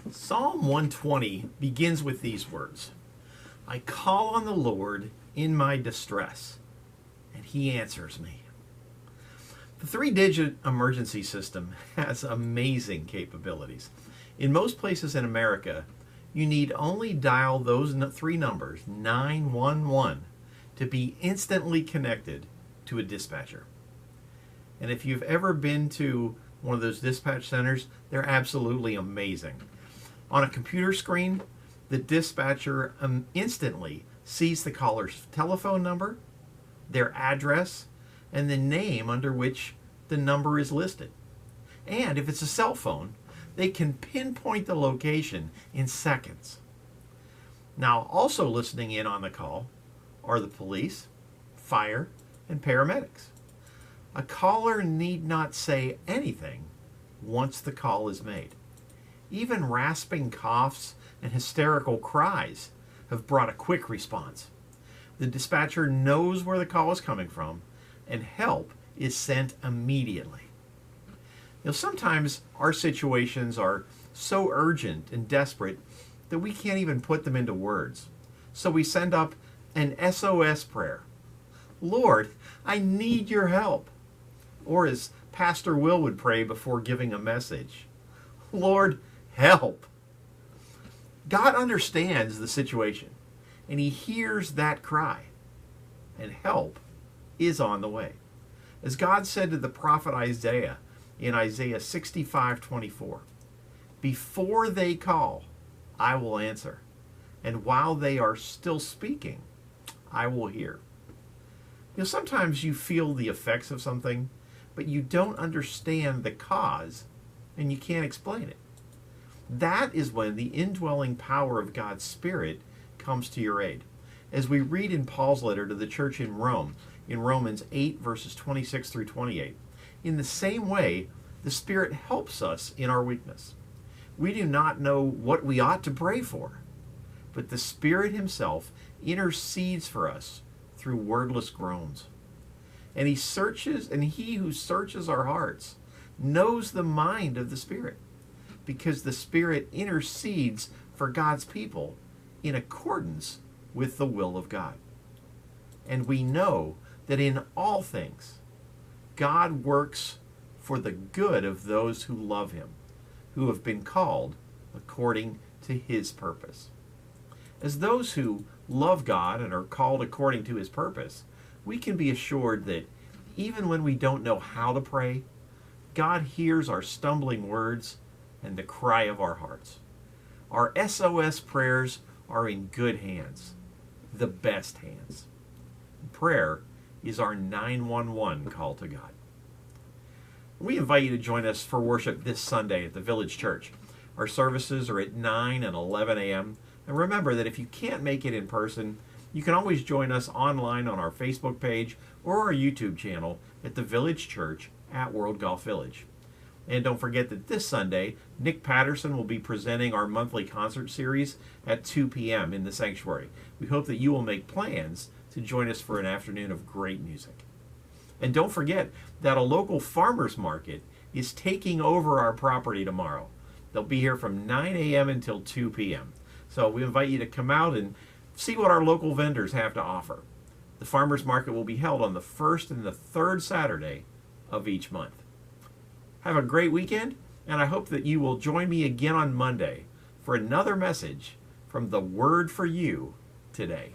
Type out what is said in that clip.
Psalm 120 begins with these words: I call on the Lord in my distress, and he answers me. The three-digit emergency system has amazing capabilities. In most places in America, you need only dial those three numbers, 911, to be instantly connected to a dispatcher. And if you've ever been to one of those dispatch centers, they're absolutely amazing. On a computer screen, the dispatcher instantly sees the caller's telephone number, their address, and the name under which the number is listed. And if it's a cell phone, they can pinpoint the location in seconds. Now, also listening in on the call are the police, fire, and paramedics. A caller need not say anything once the call is made. Even rasping coughs and hysterical cries have brought a quick response. The dispatcher knows where the call is coming from, and help is sent immediately. Sometimes our situations are so urgent and desperate that we can't even put them into words. So we send up an SOS prayer. Lord, I need your help. Or as Pastor Will would pray before giving a message, Lord, help. God understands the situation, and he hears that cry, and help is on the way. As God said to the prophet Isaiah in Isaiah 65:24, before they call, I will answer, and while they are still speaking, I will hear. Sometimes you feel the effects of something, but you don't understand the cause, and you can't explain it. That is when the indwelling power of God's Spirit comes to your aid. As we read in Paul's letter to the church in Rome, in Romans 8, verses 26 through 28, in the same way, the Spirit helps us in our weakness. We do not know what we ought to pray for, but the Spirit himself intercedes for us through wordless groans. And he who searches our hearts knows the mind of the Spirit, because the Spirit intercedes for God's people in accordance with the will of God. And we know that in all things, God works for the good of those who love him, who have been called according to his purpose. As those who love God and are called according to his purpose, we can be assured that even when we don't know how to pray, God hears our stumbling words and the cry of our hearts. Our SOS prayers are in good hands, the best hands. Prayer is our 911 call to God. We invite you to join us for worship this Sunday at the Village Church. Our services are at 9 and 11 a.m. And remember that if you can't make it in person, you can always join us online on our Facebook page or our YouTube channel at the Village Church at World Golf Village. And don't forget that this Sunday, Nick Patterson will be presenting our monthly concert series at 2 p.m. in the sanctuary. We hope that you will make plans to join us for an afternoon of great music. And don't forget that a local farmers market is taking over our property tomorrow. They'll be here from 9 a.m. until 2 p.m. So we invite you to come out and see what our local vendors have to offer. The farmers market will be held on the first and the third Saturday of each month. Have a great weekend, and I hope that you will join me again on Monday for another message from the Word for You today.